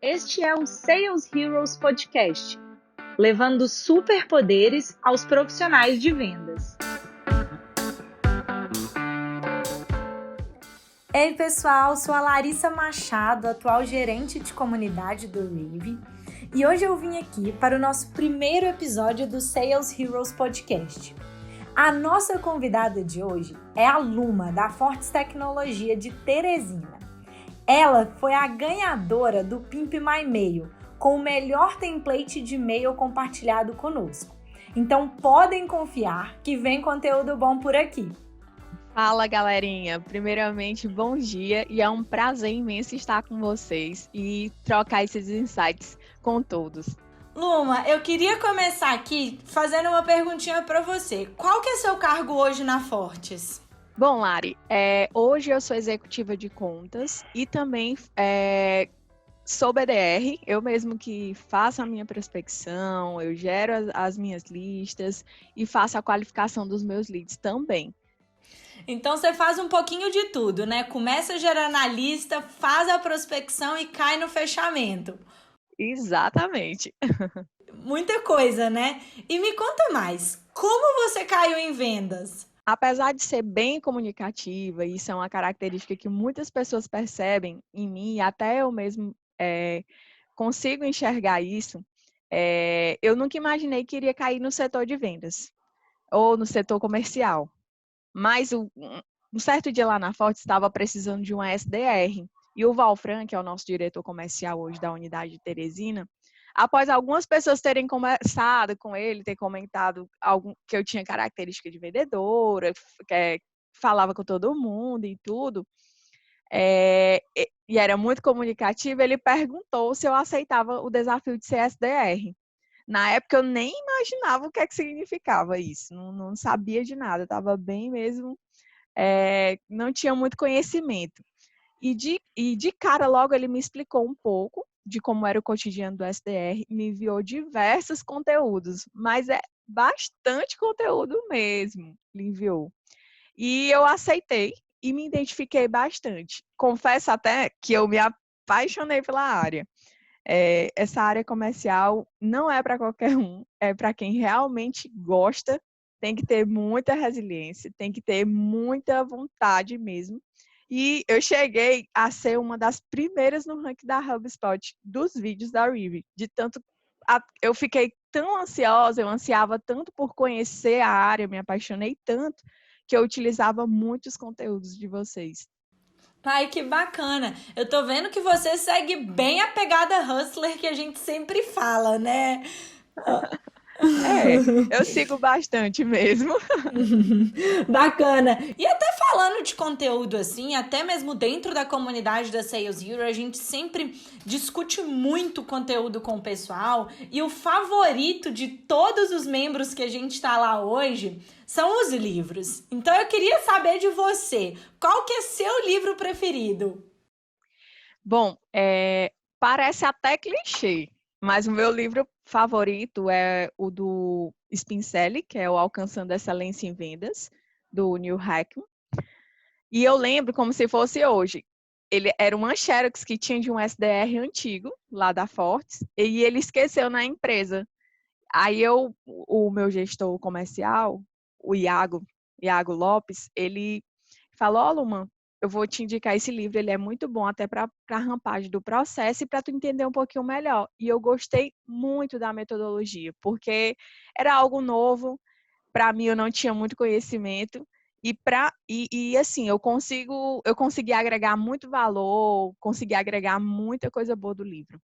Este é o Sales Heroes Podcast, levando superpoderes aos profissionais de vendas. Ei pessoal, sou a Larissa Machado, atual gerente de comunidade do Rive, e hoje eu vim aqui para o nosso primeiro episódio do Sales Heroes Podcast. A nossa convidada de hoje é a Luma, da Fortes Tecnologia de Teresina. Ela foi a ganhadora do Pimp My Mail, com o melhor template de e-mail compartilhado conosco. Então podem confiar que vem conteúdo bom por aqui. Fala, galerinha! Primeiramente, bom dia e é um prazer imenso estar com vocês e trocar esses insights com todos. Luma, eu queria começar aqui fazendo uma perguntinha para você. Qual que é seu cargo hoje na Fortes? Bom, Lari, hoje eu sou executiva de contas e também sou BDR, eu mesmo que faço a minha prospecção, eu gero as minhas listas e faço a qualificação dos meus leads também. Então você faz um pouquinho de tudo, né? Começa gerando a lista, faz a prospecção e cai no fechamento. Exatamente. Muita coisa, né? E me conta mais, como você caiu em vendas? Apesar de ser bem comunicativa, e isso é uma característica que muitas pessoas percebem em mim, e até eu mesmo consigo enxergar isso, eu nunca imaginei que iria cair no setor de vendas ou no setor comercial. Mas um certo dia lá na Forte estava precisando de uma SDR, e o Valfran, que é o nosso diretor comercial hoje da unidade de Teresina, após algumas pessoas terem conversado com ele, ter comentado que eu tinha característica de vendedora, que falava com todo mundo e tudo, e era muito comunicativo, ele perguntou se eu aceitava o desafio de ser SDR. Na época eu nem imaginava o que é que significava isso, não sabia de nada, estava bem mesmo, não tinha muito conhecimento. E de cara logo ele me explicou um pouco de como era o cotidiano do SDR, me enviou diversos conteúdos, mas é bastante conteúdo mesmo, ele enviou. E eu aceitei e me identifiquei bastante. Confesso até que eu me apaixonei pela área. Essa área comercial não é para qualquer um, é para quem realmente gosta, tem que ter muita resiliência, tem que ter muita vontade mesmo. E eu cheguei a ser uma das primeiras no ranking da HubSpot dos vídeos da Rive. De tanto, eu fiquei tão ansiosa, eu ansiava tanto por conhecer a área, me apaixonei tanto, que eu utilizava muitos conteúdos de vocês. Ai, que bacana. Eu tô vendo que você segue bem a pegada hustler que a gente sempre fala, né? Eu sigo bastante mesmo. Bacana. E até falando de conteúdo assim, até mesmo dentro da comunidade da Sales Hero, a gente sempre discute muito conteúdo com o pessoal e o favorito de todos os membros que a gente tá lá hoje são os livros. Então eu queria saber de você, qual que é seu livro preferido? Bom, parece até clichê, mas o meu livro favorito é o do Spincelli, que é o Alcançando Excelência em Vendas, do Neil Hackman. E eu lembro como se fosse hoje. Ele era uma Xerox que tinha de um SDR antigo, lá da Fortes, e ele esqueceu na empresa. Aí o meu gestor comercial, o Iago Lopes, ele falou: ó, Luman, eu vou te indicar esse livro, ele é muito bom até para a rampagem do processo e para tu entender um pouquinho melhor. E eu gostei muito da metodologia, porque era algo novo, para mim eu não tinha muito conhecimento, e assim, eu consegui agregar muito valor, consegui agregar muita coisa boa do livro.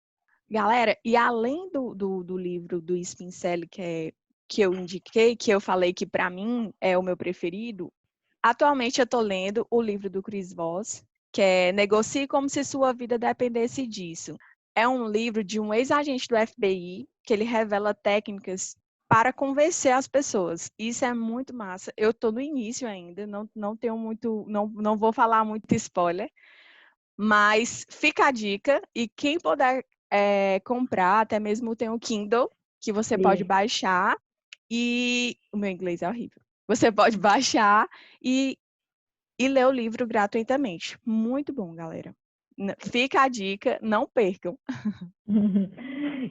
Galera, e além do livro do Spincelli, que eu indiquei, que eu falei que para mim é o meu preferido, atualmente eu estou lendo o livro do Chris Voss, que é Negocie como se sua vida dependesse disso. É um livro de um ex-agente do FBI, que ele revela técnicas para convencer as pessoas. Isso é muito massa. Eu estou no início ainda, não tenho muito, não vou falar muito spoiler, mas fica a dica, e quem puder comprar, até mesmo tem o Kindle, que você pode baixar, e o meu inglês é horrível. Você pode baixar e ler o livro gratuitamente. Muito bom, galera. Fica a dica, não percam.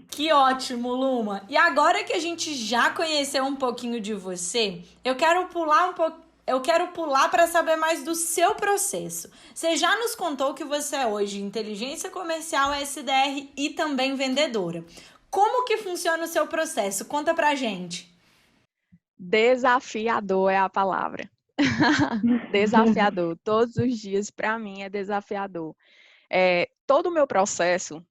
Que ótimo, Luma! E agora que a gente já conheceu um pouquinho de você, eu quero pular para saber mais do seu processo. Você já nos contou que você é hoje inteligência comercial, SDR e também vendedora. Como que funciona o seu processo? Conta pra gente. Desafiador é a palavra. Desafiador. Todos os dias, para mim, é desafiador. Todo o meu processo,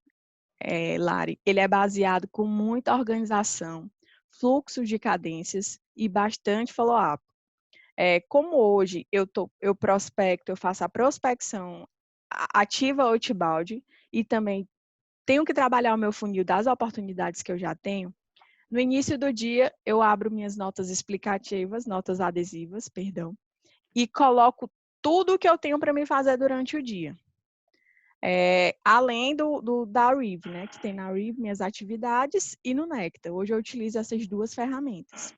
Lari, ele é baseado com muita organização, fluxo de cadências e bastante follow-up. Como hoje eu prospecto, eu faço a prospecção ativa outbound e também tenho que trabalhar o meu funil das oportunidades que eu já tenho. No início do dia, eu abro minhas notas explicativas, notas adesivas, perdão, e coloco tudo o que eu tenho para me fazer durante o dia. Além da Reeve, né, que tem na Reeve minhas atividades e no Nectar. Hoje eu utilizo essas duas ferramentas.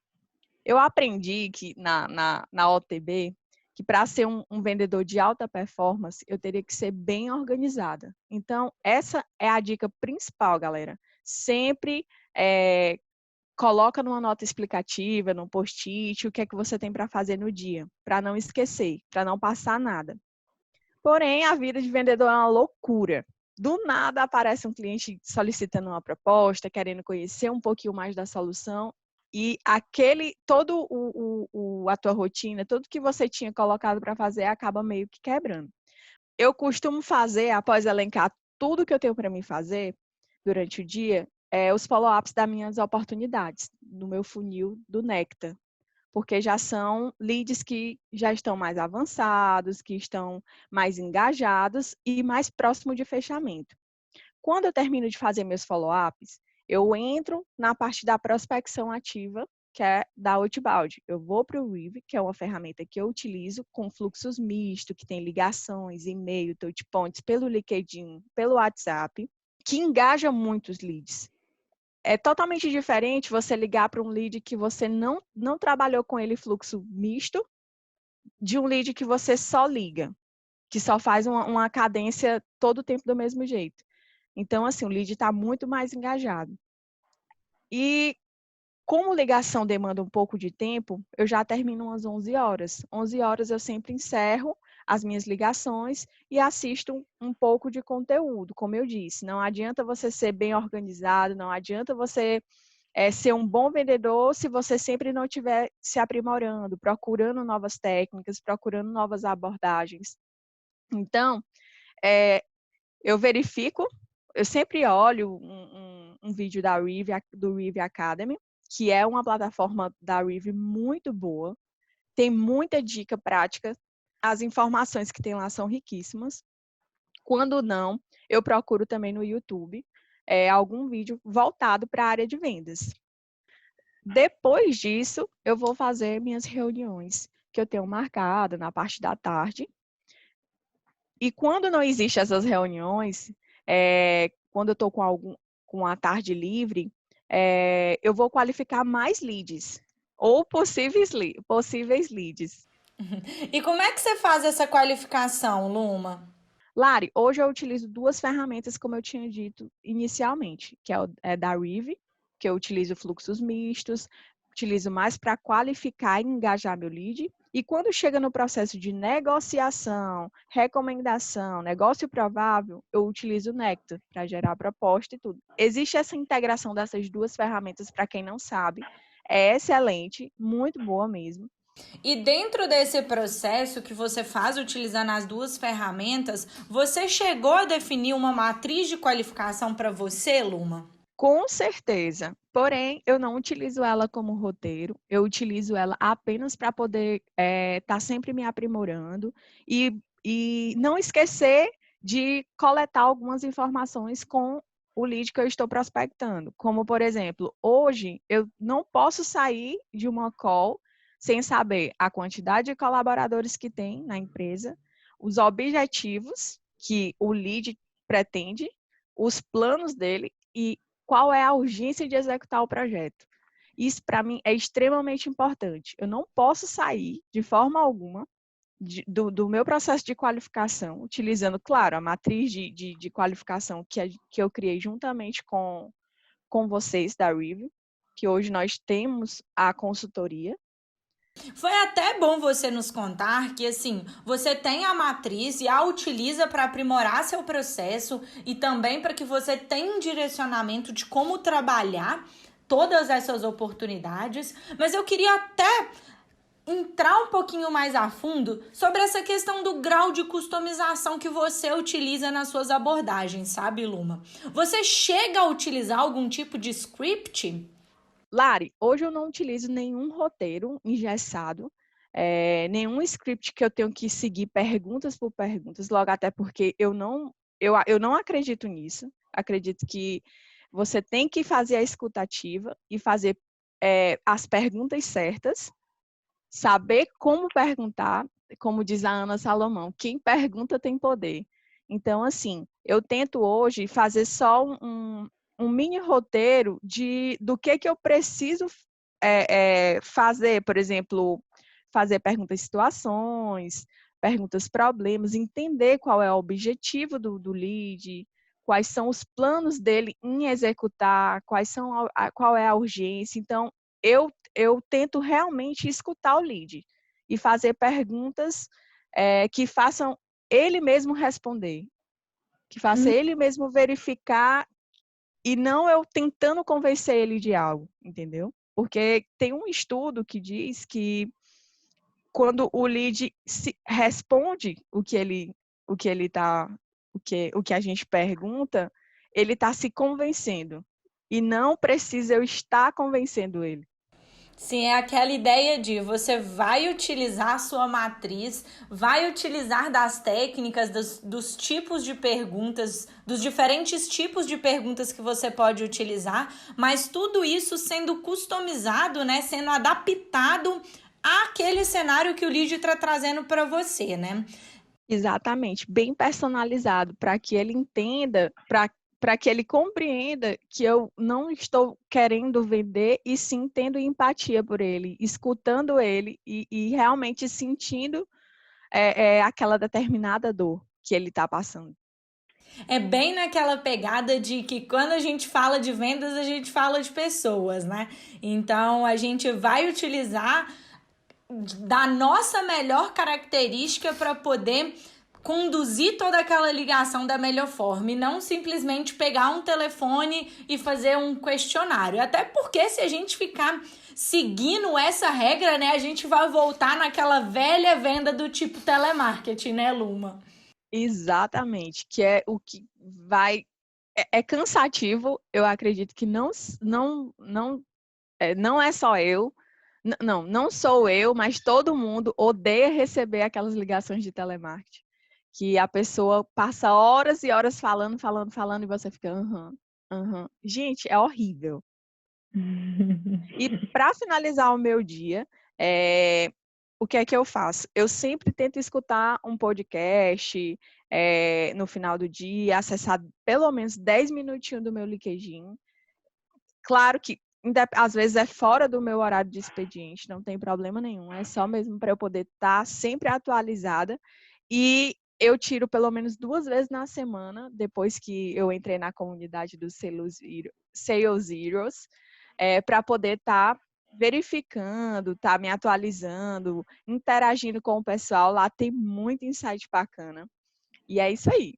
Eu aprendi que na OTB, que para ser um vendedor de alta performance, eu teria que ser bem organizada. Então, essa é a dica principal, galera. Sempre coloca numa nota explicativa, num post-it, o que é que você tem para fazer no dia, para não esquecer, para não passar nada. Porém, a vida de vendedor é uma loucura. Do nada aparece um cliente solicitando uma proposta, querendo conhecer um pouquinho mais da solução, e todo a tua rotina, tudo que você tinha colocado para fazer acaba meio que quebrando. Eu costumo fazer, após elencar tudo que eu tenho para mim fazer durante o dia, os follow-ups das minhas oportunidades, no meu funil do Nectar, porque já são leads que já estão mais avançados, que estão mais engajados e mais próximo de fechamento. Quando eu termino de fazer meus follow-ups, eu entro na parte da prospecção ativa, que é da Outbound. Eu vou para o Reeve, que é uma ferramenta que eu utilizo com fluxos mistos, que tem ligações, e-mail, touchpoints pelo LinkedIn, pelo WhatsApp, que engaja muitos leads. É totalmente diferente você ligar para um lead que você não trabalhou com ele fluxo misto, de um lead que você só liga, que só faz uma cadência todo o tempo do mesmo jeito. Então, assim, o lead está muito mais engajado. E como ligação demanda um pouco de tempo, eu já termino umas 11 horas. 11 horas eu sempre encerro as minhas ligações e assisto um pouco de conteúdo. Como eu disse, não adianta você ser bem organizado, não adianta você ser um bom vendedor se você sempre não estiver se aprimorando, procurando novas técnicas, procurando novas abordagens. Então, eu verifico, eu sempre olho um vídeo do Reeve Academy, que é uma plataforma da Reeve muito boa, tem muita dica prática, as informações que tem lá são riquíssimas. Quando não, eu procuro também no YouTube algum vídeo voltado para a área de vendas. Depois disso, eu vou fazer minhas reuniões, que eu tenho marcado na parte da tarde. E quando não existem essas reuniões, quando eu estou com a tarde livre, eu vou qualificar mais leads, ou possíveis leads. E como é que você faz essa qualificação, Luma? Lari, hoje eu utilizo duas ferramentas, como eu tinha dito inicialmente, que é da Reeve, que eu utilizo fluxos mistos, utilizo mais para qualificar e engajar meu lead. E quando chega no processo de negociação, recomendação, negócio provável, eu utilizo o Nectar para gerar proposta e tudo. Existe essa integração dessas duas ferramentas, para quem não sabe, é excelente, muito boa mesmo. E dentro desse processo que você faz utilizando as duas ferramentas, você chegou a definir uma matriz de qualificação para você, Luma? Com certeza. Porém, eu não utilizo ela como roteiro, eu utilizo ela apenas para poder estar sempre me aprimorando e não esquecer de coletar algumas informações com o lead que eu estou prospectando. Como, por exemplo, hoje eu não posso sair de uma call sem saber a quantidade de colaboradores que tem na empresa, os objetivos que o lead pretende, os planos dele e qual é a urgência de executar o projeto. Isso, para mim, é extremamente importante. Eu não posso sair, de forma alguma, do meu processo de qualificação, utilizando, claro, a matriz de qualificação que eu criei juntamente com vocês da Review, que hoje nós temos a consultoria. Foi até bom você nos contar que, assim, você tem a matriz e a utiliza para aprimorar seu processo e também para que você tenha um direcionamento de como trabalhar todas essas oportunidades. Mas eu queria até entrar um pouquinho mais a fundo sobre essa questão do grau de customização que você utiliza nas suas abordagens, sabe, Luma? Você chega a utilizar algum tipo de script? Lari, hoje eu não utilizo nenhum roteiro engessado, nenhum script que eu tenho que seguir perguntas por perguntas, logo até porque eu não acredito nisso. Acredito que você tem que fazer a escutativa e fazer as perguntas certas, saber como perguntar, como diz a Ana Salomão, quem pergunta tem poder. Então, assim, eu tento hoje fazer só um mini roteiro do que eu preciso fazer, por exemplo, fazer perguntas situações, perguntas problemas, entender qual é o objetivo do lead, quais são os planos dele em executar, qual é a urgência. Então, eu tento realmente escutar o lead e fazer perguntas que façam ele mesmo responder, que faça ele mesmo verificar e não eu tentando convencer ele de algo, entendeu? Porque tem um estudo que diz que quando o lead responde o que a gente pergunta, ele está se convencendo. E não precisa eu estar convencendo ele. Sim, é aquela ideia de você vai utilizar a sua matriz, vai utilizar das técnicas, dos tipos de perguntas, dos diferentes tipos de perguntas que você pode utilizar, mas tudo isso sendo customizado, né, sendo adaptado àquele cenário que o lead está trazendo para você, né? Exatamente, bem personalizado, para que ele entenda, para que ele compreenda que eu não estou querendo vender e sim tendo empatia por ele, escutando ele e realmente sentindo aquela determinada dor que ele está passando. É bem naquela pegada de que quando a gente fala de vendas, a gente fala de pessoas, né? Então a gente vai utilizar da nossa melhor característica para poder conduzir toda aquela ligação da melhor forma e não simplesmente pegar um telefone e fazer um questionário. Até porque se a gente ficar seguindo essa regra, né, a gente vai voltar naquela velha venda do tipo telemarketing, né, Luma? Exatamente, que é o que vai... É cansativo, eu acredito que não é só eu, não sou eu, mas todo mundo odeia receber aquelas ligações de telemarketing. Que a pessoa passa horas e horas falando, e você fica, Gente, é horrível. E para finalizar o meu dia, o que é que eu faço? Eu sempre tento escutar um podcast no final do dia, acessar pelo menos 10 minutinhos do meu LinkedIn. Claro que às vezes é fora do meu horário de expediente, não tem problema nenhum. É só mesmo para eu poder estar sempre atualizada. E eu tiro pelo menos 2 vezes na semana, depois que eu entrei na comunidade dos Sales Heroes, para poder estar verificando, estar me atualizando, interagindo com o pessoal. Lá tem muito insight bacana. E é isso aí.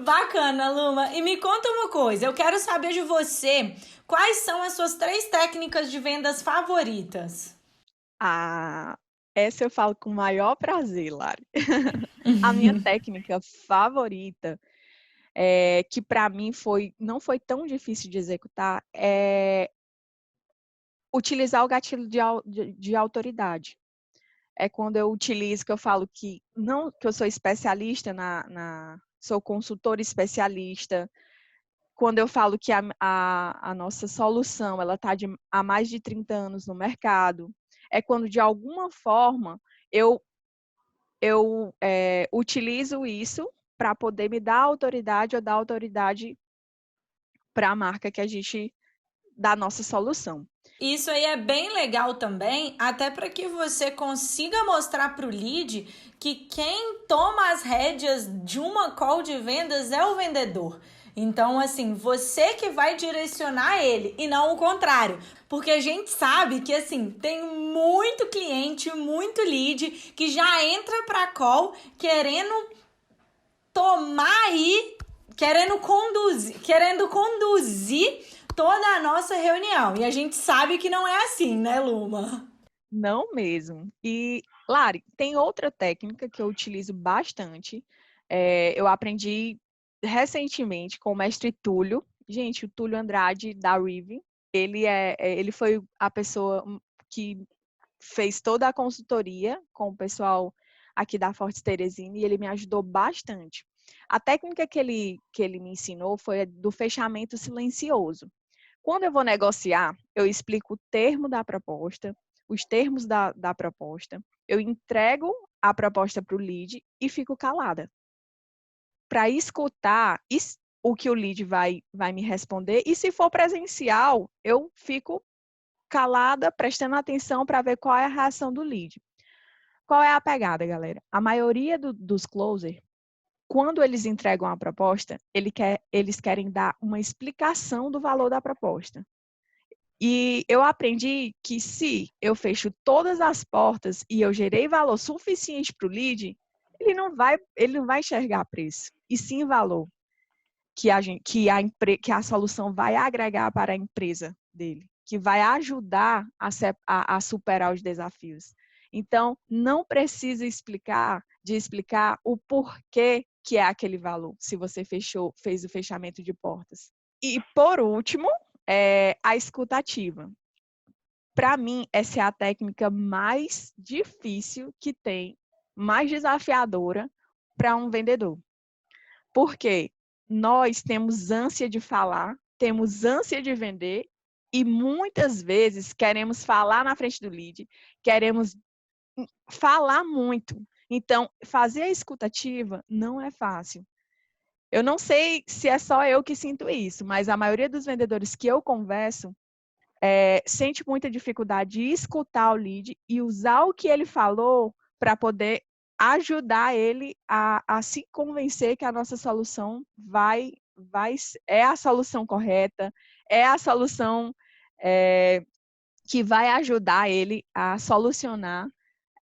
Bacana, Luma. E me conta uma coisa, eu quero saber de você, quais são as suas 3 técnicas de vendas favoritas? Essa eu falo com o maior prazer, Lari. A minha técnica favorita, que para mim não foi tão difícil de executar, é utilizar o gatilho de autoridade. É quando eu utilizo, que eu falo que eu sou especialista sou consultora especialista. Quando eu falo que a nossa solução ela está há mais de 30 anos no mercado, é quando de alguma forma eu utilizo isso para poder me dar autoridade ou dar autoridade para a marca que a gente da nossa solução. Isso aí é bem legal também, até para que você consiga mostrar para o lead que quem toma as rédeas de uma call de vendas é o vendedor. Então, assim, você que vai direcionar ele e não o contrário. Porque a gente sabe que, assim, tem muito cliente, muito lead que já entra para call querendo tomar aí, querendo conduzir toda a nossa reunião. E a gente sabe que não é assim, né, Luma? Não mesmo. E, Lari, tem outra técnica que eu utilizo bastante. Eu aprendi recentemente com o mestre Túlio. Gente, o Túlio Andrade, da Rive. Ele foi a pessoa que fez toda a consultoria com o pessoal aqui da Fortes Teresina e ele me ajudou bastante. A técnica que ele me ensinou foi a do fechamento silencioso. Quando eu vou negociar, eu explico o termo da proposta, os termos da proposta, eu entrego a proposta para o lead e fico calada. Para escutar o que o lead vai me responder, e se for presencial, eu fico calada, prestando atenção para ver qual é a reação do lead. Qual é a pegada, galera? A maioria dos closers, quando eles entregam a proposta, eles querem dar uma explicação do valor da proposta. E eu aprendi que se eu fecho todas as portas e eu gerei valor suficiente para o lead, ele não vai enxergar preço, e sim valor que a solução vai agregar para a empresa dele, que vai ajudar a superar os desafios. Então, não precisa explicar o porquê que é aquele valor, se você fez o fechamento de portas. E, por último, a escuta ativa. Para mim, essa é a técnica mais difícil que tem, mais desafiadora para um vendedor. Porque nós temos ânsia de falar, temos ânsia de vender e muitas vezes queremos falar na frente do lead, queremos falar muito. Então, fazer a escuta ativa não é fácil. Eu não sei se é só eu que sinto isso, mas a maioria dos vendedores que eu converso sente muita dificuldade de escutar o lead e usar o que ele falou para poder ajudar ele a se convencer que a nossa solução é a solução correta, é a solução que vai ajudar ele a solucionar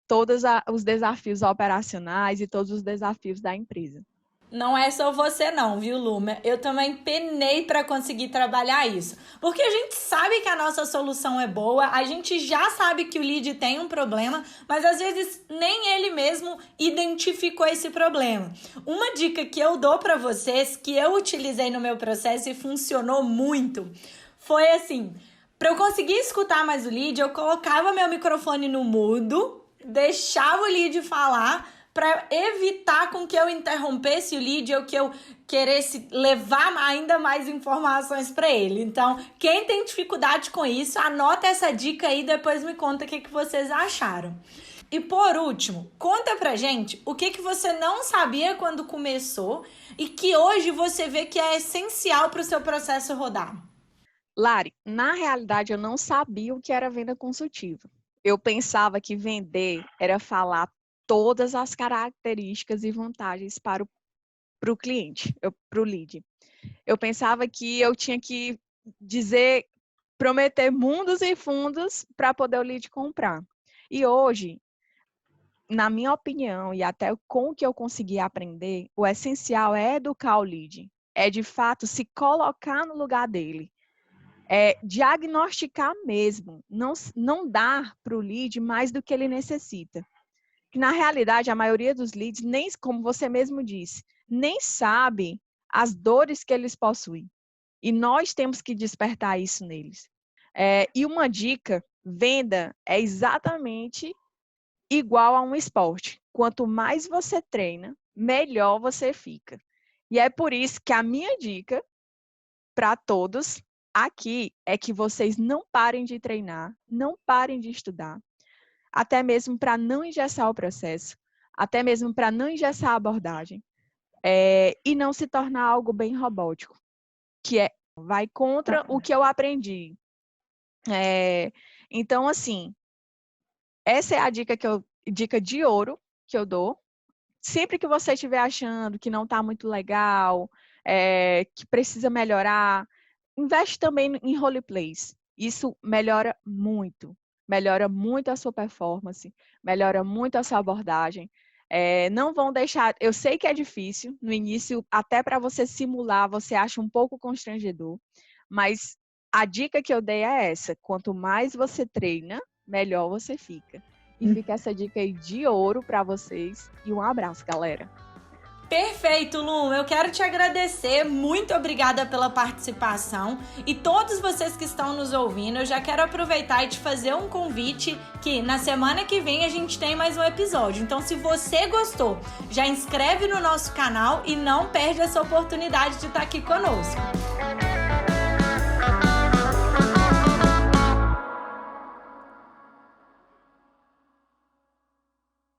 todos os desafios operacionais e todos os desafios da empresa. Não é só você não, viu, Luma? Eu também penei para conseguir trabalhar isso. Porque a gente sabe que a nossa solução é boa, a gente já sabe que o lead tem um problema, mas às vezes nem ele mesmo identificou esse problema. Uma dica que eu dou para vocês, que eu utilizei no meu processo e funcionou muito, foi assim, para eu conseguir escutar mais o lead, eu colocava meu microfone no mudo, deixava o lead falar, para evitar com que eu interrompesse o lead ou que eu queresse levar ainda mais informações para ele. Então, quem tem dificuldade com isso, anota essa dica aí e depois me conta o que vocês acharam. E por último, conta pra gente o que você não sabia quando começou e que hoje você vê que é essencial para o seu processo rodar. Lari, na realidade eu não sabia o que era venda consultiva. Eu pensava que vender era falar todas as características e vantagens para o cliente, para o lead. Eu pensava que eu tinha que prometer mundos e fundos para poder o lead comprar. E hoje, na minha opinião, e até com o que eu consegui aprender, o essencial é educar o lead. É, de fato, se colocar no lugar dele. É diagnosticar mesmo. Não dar para o lead mais do que ele necessita. Na realidade, a maioria dos leads, nem, como você mesmo disse, nem sabe as dores que eles possuem. E nós temos que despertar isso neles. E uma dica, venda é exatamente igual a um esporte. Quanto mais você treina, melhor você fica. E é por isso que a minha dica para todos aqui é que vocês não parem de treinar, não parem de estudar, até mesmo para não engessar o processo, até mesmo para não engessar a abordagem, e não se tornar algo bem robótico, que é vai contra o que eu aprendi. Então, assim, essa é a dica de ouro que eu dou. Sempre que você estiver achando que não está muito legal, que precisa melhorar, investe também em roleplays. Isso melhora muito a sua performance, melhora muito a sua abordagem. Não vão deixar, eu sei que é difícil, no início, até para você simular, você acha um pouco constrangedor, mas a dica que eu dei é essa: quanto mais você treina, melhor você fica. E fica essa dica aí de ouro para vocês. E um abraço, galera. Perfeito, Lu. Eu quero te agradecer. Muito obrigada pela participação. E todos vocês que estão nos ouvindo, eu já quero aproveitar e te fazer um convite que na semana que vem a gente tem mais um episódio. Então, se você gostou, já inscreve no nosso canal e não perde essa oportunidade de estar aqui conosco.